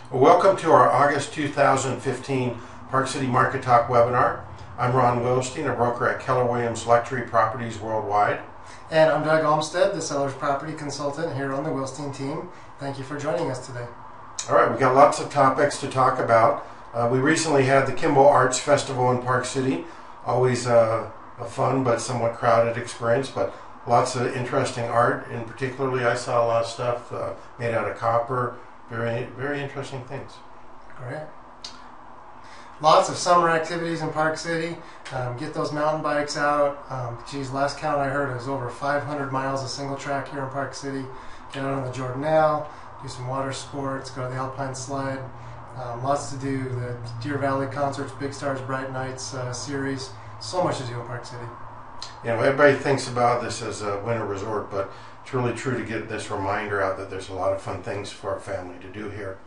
Welcome to our August 2015 Park City Market Talk webinar. I'm Ron Wilstein, a broker at Keller Williams Luxury Properties Worldwide. And I'm Doug Olmstead, the seller's property consultant here on the Wilstein team. Thank you for joining us today. All right, we've got lots of topics to talk about. We recently had the Kimball Arts Festival in Park City. Always a fun but somewhat crowded experience, but lots of interesting art. And particularly, I saw a lot of stuff made out of copper. Very interesting things. Great. Lots of summer activities in Park City. Get those mountain bikes out. Last count I heard it was over 500 miles of single track here in Park City. Get out on the Jordanelle, do some water sports, go to the Alpine Slide. Lots to do. The Deer Valley concerts, Big Stars, Bright Nights series. So much to do in Park City. You know, everybody thinks about this as a winter resort, but it's really true to get this reminder out that there's a lot of fun things for our family to do here.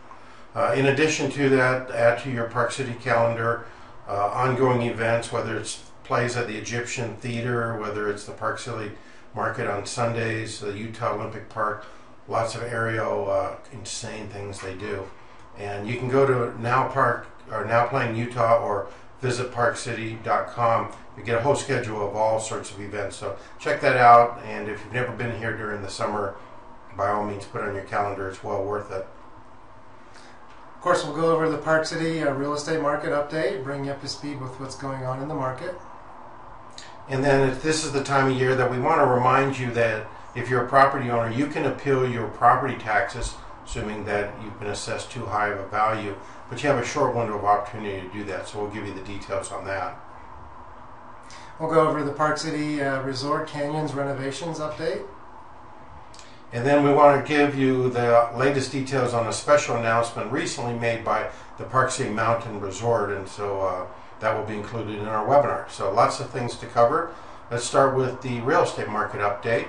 In addition to that, add to your Park City calendar ongoing events, whether it's plays at the Egyptian Theater, whether it's the Park City Market on Sundays, the Utah Olympic Park, lots of aerial insane things they do. And you can go to Now Playing Utah or visit BuyParkCity.com. You get a whole schedule of all sorts of events. So check that out. And if you've never been here during the summer, by all means, put it on your calendar. It's well worth it. Of course, we'll go over the Park City real estate market update, bring you up to speed with what's going on in the market. And then this is the time of year that we want to remind you that if you're a property owner, you can appeal your property taxes, assuming that you've been assessed too high of a value, but you have a short window of opportunity to do that, so we'll give you the details on that. We'll go over the Park City Resort Canyons renovations update. And then we want to give you the latest details on a special announcement recently made by the Park City Mountain Resort, and so that will be included in our webinar. So lots of things to cover. Let's start with the real estate market update.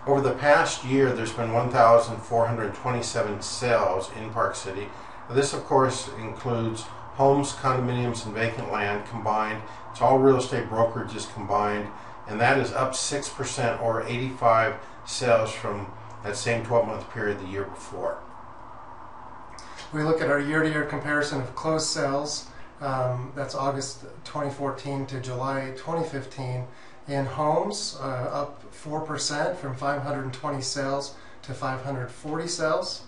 Over the past year, there's been 1,427 sales in Park City. This, of course, includes homes, condominiums, and vacant land combined. It's all real estate brokerages combined, and that is up 6% or 85 sales from that same 12-month period the year before. We look at our year-to-year comparison of closed sales. That's August 2014 to July 2015. In homes, up 4% from 520 sales to 540 sales.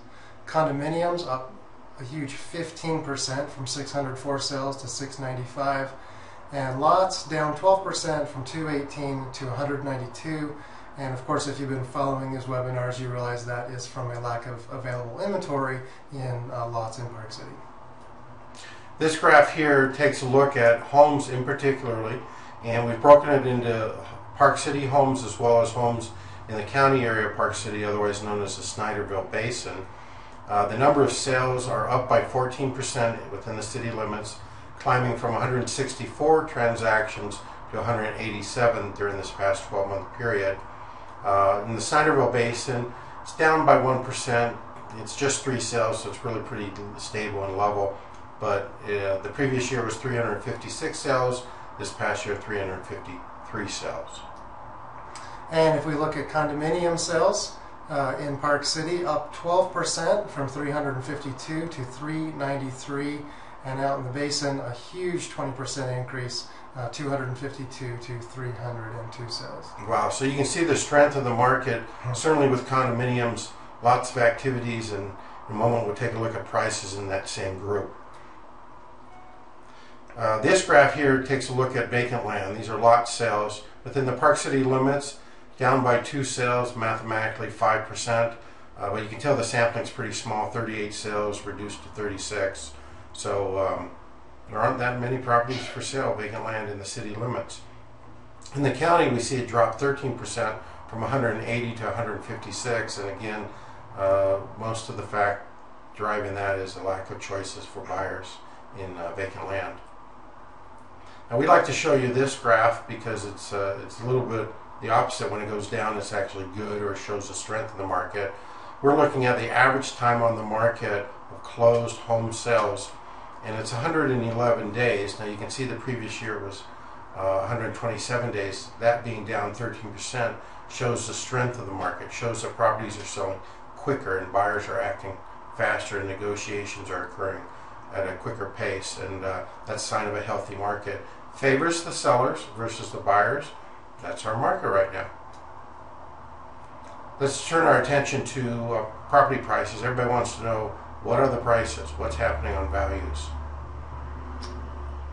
Condominiums up a huge 15% from 604 sales to 695. And lots down 12% from 218 to 192. And of course, if you've been following these webinars, you realize that is from a lack of available inventory in lots in Park City. This graph here takes a look at homes in particularly, and we've broken it into Park City homes as well as homes in the county area of Park City, otherwise known as the Snyderville Basin. The number of sales are up by 14% within the city limits, climbing from 164 transactions to 187 during this past 12-month period. In the Snyderville Basin, it's down by 1%. It's just 3 sales, so it's really pretty stable and level. But the previous year was 356 sales. This past year, 353 sales. And if we look at condominium sales in Park City, up 12% from 352 to 393. And out in the basin, a huge 20% increase, 252 to 302 sales. Wow, so you can see the strength of the market, certainly with condominiums, lots of activities, and in a moment we'll take a look at prices in that same group. This graph here takes a look at vacant land. These are lot sales within the Park City limits, down by 2 sales, mathematically 5%, but you can tell the sampling's pretty small, 38 sales reduced to 36. So there aren't that many properties for sale, vacant land in the city limits. In the county, we see it drop 13% from 180 to 156, and again, most of the fact driving that is a lack of choices for buyers in vacant land. Now we like to show you this graph because it's a little bit the opposite. When it goes down, it's actually good, or it shows the strength of the market. We're looking at the average time on the market of closed home sales, and it's 111 days. Now you can see the previous year was 127 days. That being down 13% shows the strength of the market, shows that properties are selling quicker and buyers are acting faster and negotiations are occurring at a quicker pace, and that's a sign of a healthy market. Favors the sellers versus the buyers. That's our market right now. Let's turn our attention to property prices. Everybody wants to know, what are the prices? What's happening on values?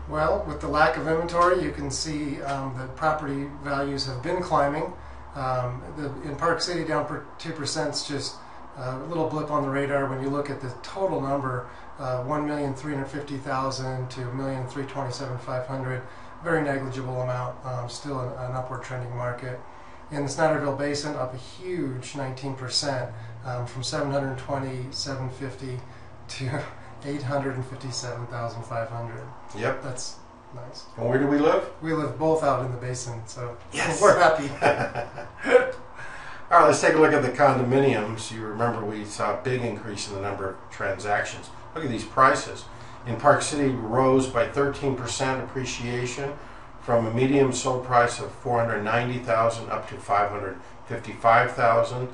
Well, with the lack of inventory, you can see that property values have been climbing. In Park City, down 2% is just a little blip on the radar. When you look at the total number, 1,350,000 to 1,327,500, very negligible amount. Still an upward trending market. In the Snyderville Basin, up a huge 19%, from 720,750 to 857,500. Yep. That's nice. And where do we live? We live both out in the basin, so yes, we're happy. All right, let's take a look at the condominiums. You remember we saw a big increase in the number of transactions. Look at these prices. In Park City, rose by 13% appreciation from a median sold price of $490,000 up to $555,000.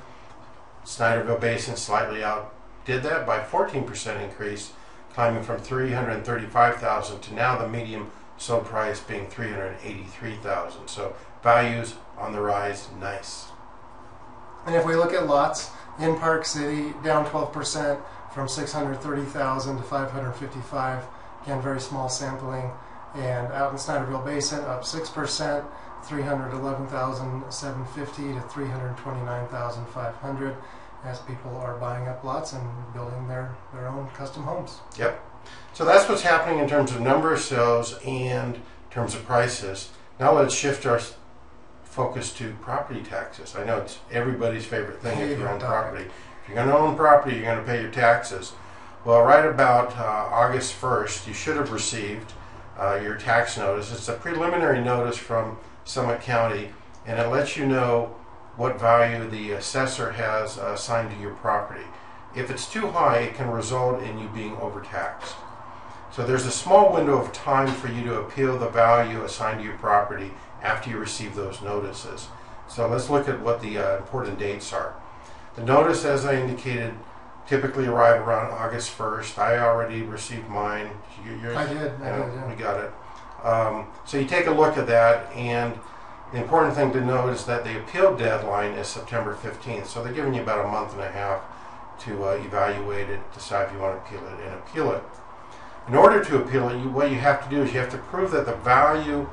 Snyderville Basin slightly outdid that by 14% increase, climbing from $335,000 to now the median sold price being $383,000. So values on the rise, nice. And if we look at lots in Park City, down 12% from 630,000 to 555. Again, very small sampling. And out in Snyderville Basin, up 6%, 311,750 to 329,500, as people are buying up lots and building their own custom homes. Yep. So that's what's happening in terms of number of sales and in terms of prices. Now let's shift our focus to property taxes. I know it's everybody's favorite thing if you own property. If you're going to own property, you're going to pay your taxes. Well, right about August 1st, you should have received your tax notice. It's a preliminary notice from Summit County, and it lets you know what value the assessor has assigned to your property. If it's too high, it can result in you being overtaxed. So there's a small window of time for you to appeal the value assigned to your property after you receive those notices. So let's look at what the important dates are. The notice, as I indicated, typically arrive around August 1st. I already received mine. Yours? I did. Yeah. We got it. So you take a look at that, and the important thing to note is that the appeal deadline is September 15th. So they're giving you about a month and a half to evaluate it, decide if you want to appeal it, and appeal it. In order to appeal it, what you have to do is you have to prove that the value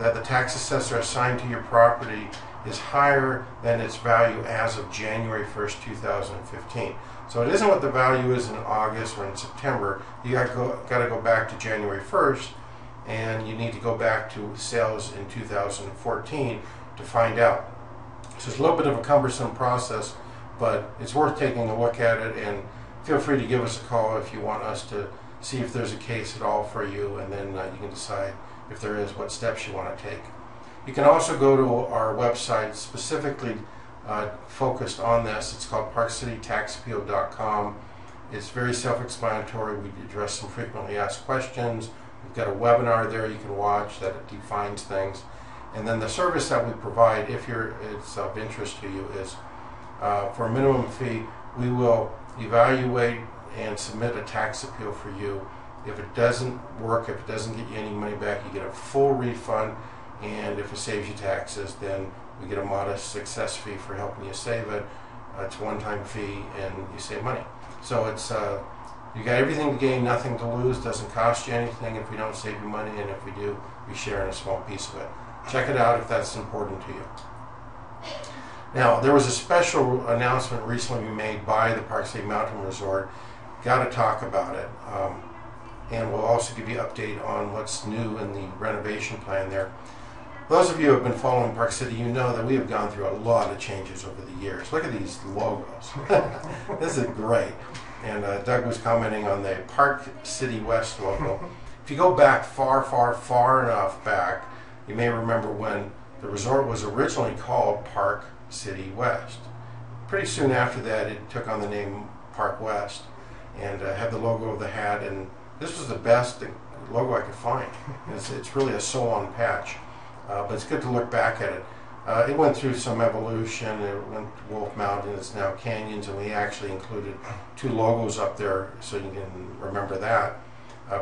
that the tax assessor assigned to your property is higher than its value as of January 1st, 2015. So it isn't what the value is in August or in September. You got to go back to January 1st, and you need to go back to sales in 2014 to find out. So it's a little bit of a cumbersome process, but it's worth taking a look at it, and feel free to give us a call if you want us to see if there's a case at all for you, and then you can decide if there is, what steps you want to take. You can also go to our website specifically focused on this. It's called BuyParkCity.com. It's very self-explanatory. We address some frequently asked questions. We've got a webinar there you can watch that defines things. And then the service that we provide, if it's of interest to you, is for a minimum fee, we will evaluate and submit a tax appeal for you. If it doesn't work, if it doesn't get you any money back, you get a full refund, and if it saves you taxes, then we get a modest success fee for helping you save it. It's a one-time fee, and you save money. So it's you got everything to gain, nothing to lose. Doesn't cost you anything if we don't save you money, and if we do, we share in a small piece of it. Check it out if that's important to you. Now, there was a special announcement recently made by the Park City Mountain Resort. Got to talk about it. And we'll also give you an update on what's new in the renovation plan there. Those of you who have been following Park City, you know that we have gone through a lot of changes over the years. Look at these logos. This is great. And Doug was commenting on the Park City West logo. If you go back far enough back, you may remember when the resort was originally called Park City West. Pretty soon after that, it took on the name Park West and had the logo of the hat, and this was the best logo I could find. It's really a sew-on patch, but it's good to look back at it. It went through some evolution. It went to Wolf Mountain. It's now Canyons, and we actually included 2 logos up there so you can remember that.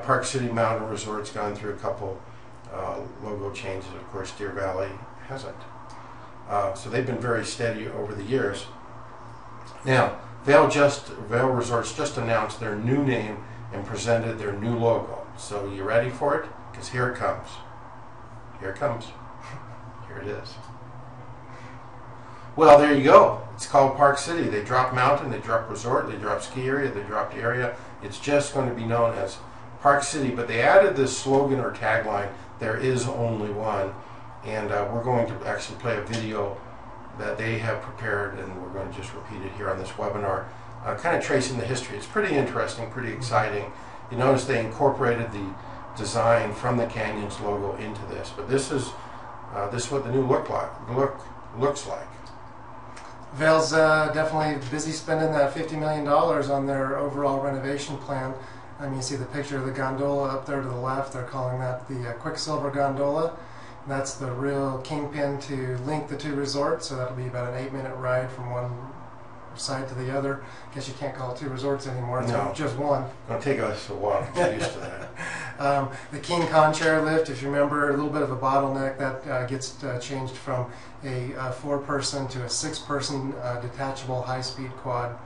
Park City Mountain Resort's gone through a couple logo changes. Of course, Deer Valley hasn't. So they've been very steady over the years. Now, Vail Resorts just announced their new name and presented their new logo. So you ready for it? Because here it comes. Here it comes. Here it is. Well, there you go. It's called Park City. They dropped mountain, they dropped resort, they dropped ski area, they dropped area. It's just going to be known as Park City. But they added this slogan or tagline, "There is only one." And we're going to actually play a video that they have prepared, and we're going to just repeat it here on this webinar, kind of tracing the history. It's pretty interesting, pretty exciting. You notice they incorporated the design from the Canyons logo into this. But this is what the new look looks like. Vail's definitely busy spending that $50 million on their overall renovation plan. You see the picture of the gondola up there to the left. They're calling that the Quicksilver Gondola. That's the real kingpin to link the 2 resorts, so that'll be about an 8-minute ride from one side to the other. I guess you can't call it 2 resorts anymore, it's just one. It'll take us a while to get used to that. The King Khan chairlift, if you remember, a little bit of a bottleneck, that gets changed from a 4-person to a 6-person detachable high-speed quad.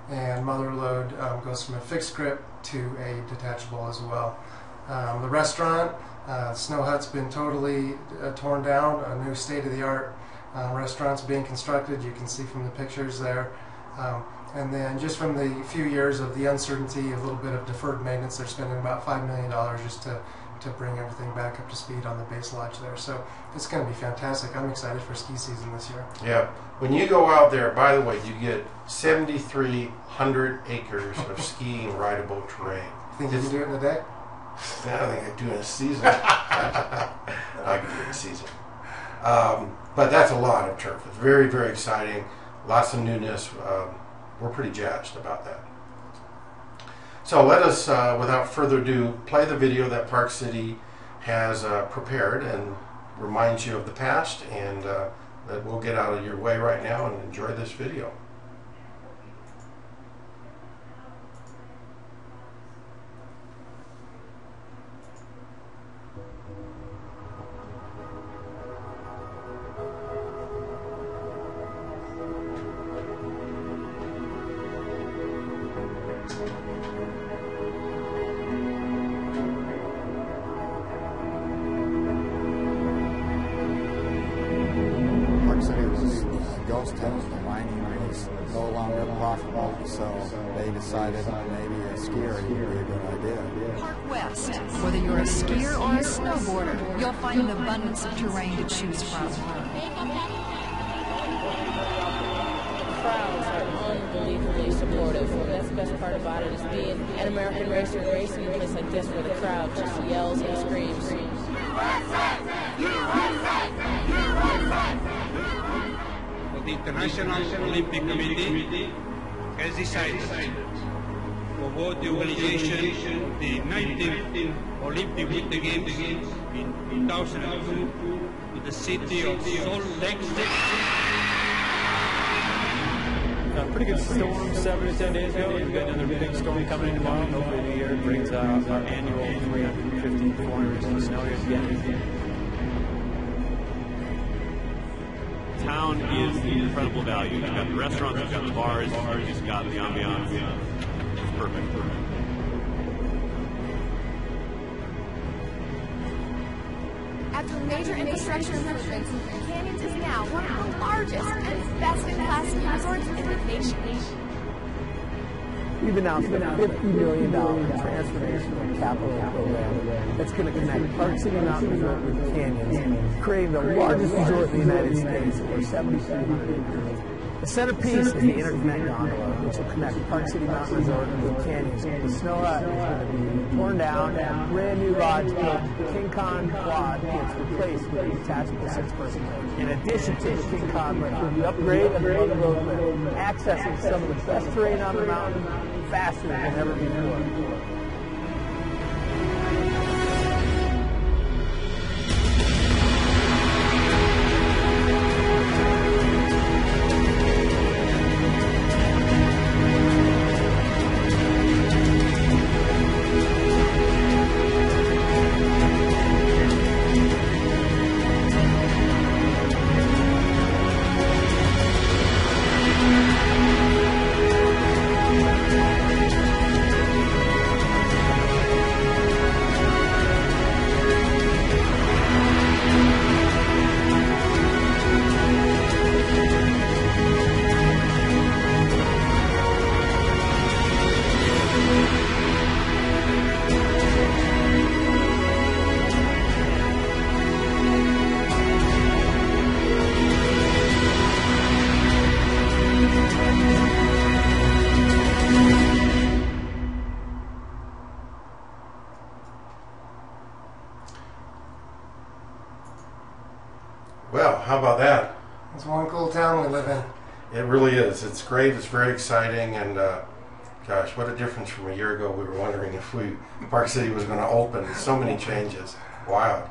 And mother load goes from a fixed grip to a detachable as well. The restaurant, Snow Hut's been totally torn down. A new state-of-the-art restaurant's being constructed. You can see from the pictures there. And then just from the few years of the uncertainty, a little bit of deferred maintenance, they're spending about $5 million just to bring everything back up to speed on the base lodge there. So it's going to be fantastic. I'm excited for ski season this year. Yeah. When you go out there, by the way, you get 7,300 acres of skiing rideable terrain. Think you can do it in a day? I don't think I could do it in a season. I could do it in a season. But that's a lot of turf. It's very, very exciting. Lots of newness. We're pretty jazzed about that. So let us, without further ado, play the video that Park City has prepared and reminds you of the past, and that we'll get out of your way right now and enjoy this video. Ghost town, the mining was no longer profitable, so they decided maybe a skier would be a good idea. Park West. Whether you're a skier or a snowboarder, you'll find an abundance of terrain to choose from. Crowds are unbelievably supportive. That's the best part about it, is being an American racer and racing in a place like this where the crowd just yells and screams. USA! USA! USA! The International Olympic Committee has decided to award the organization of the 19th Olympic Winter Games in 2002 to the city of Salt Lake City. A pretty good storm 7 to 10 days ago. We've got another big storm coming in tomorrow. Hopefully the year brings our annual 350 to 400 inches of snow here again. Town is incredible value. You've got the restaurants, you've got the bars, you've got the ambiance. It's perfect. After major infrastructure improvements, Canyons is now one of the largest and best-in-class ski resorts in the nation. We've announced a $50 million transformational capital program that's going to connect Park City Mountain Resort with Canyons, creating the largest resort in the United States over 7,300 acres. The centerpiece is the interconnect gondola, which will connect Park City Mountain Resort with Canyons. The Snow Hut is going to be torn down, and brand new lodge built. King Khan quad gets replaced with a detachable 6-person lift. In addition to the King Khan lift, with the upgrade of the Mother Road lift, accessing some of the best terrain on the mountain faster than ever before. Well, how about that? It's one cool town we live in. It really is. It's great. It's very exciting. And gosh, what a difference from a year ago. We were wondering if Park City was going to open. So many changes. Wild.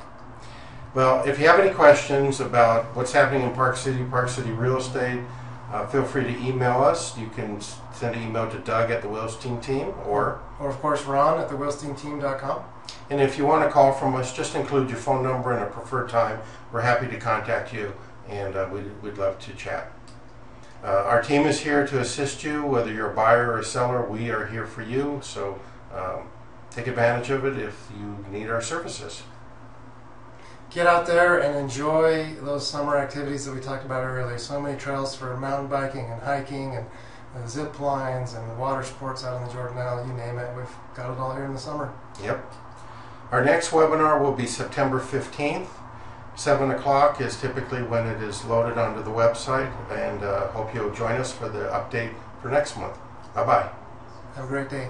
Well, if you have any questions about what's happening in Park City real estate, feel free to email us. You can send an email to Doug at the Wilstein Team, or of course Ron at the WilsteinTeam.com. And if you want to call from us, just include your phone number and a preferred time. We're happy to contact you, and we'd love to chat. Our team is here to assist you, whether you're a buyer or a seller. We are here for you, so take advantage of it if you need our services. Get out there and enjoy those summer activities that we talked about earlier. So many trails for mountain biking and hiking and zip lines and the water sports out in the Jordanelle, you name it. We've got it all here in the summer. Yep. Our next webinar will be September 15th. 7 o'clock is typically when it is loaded onto the website, and hope you'll join us for the update for next month. Bye-bye. Have a great day.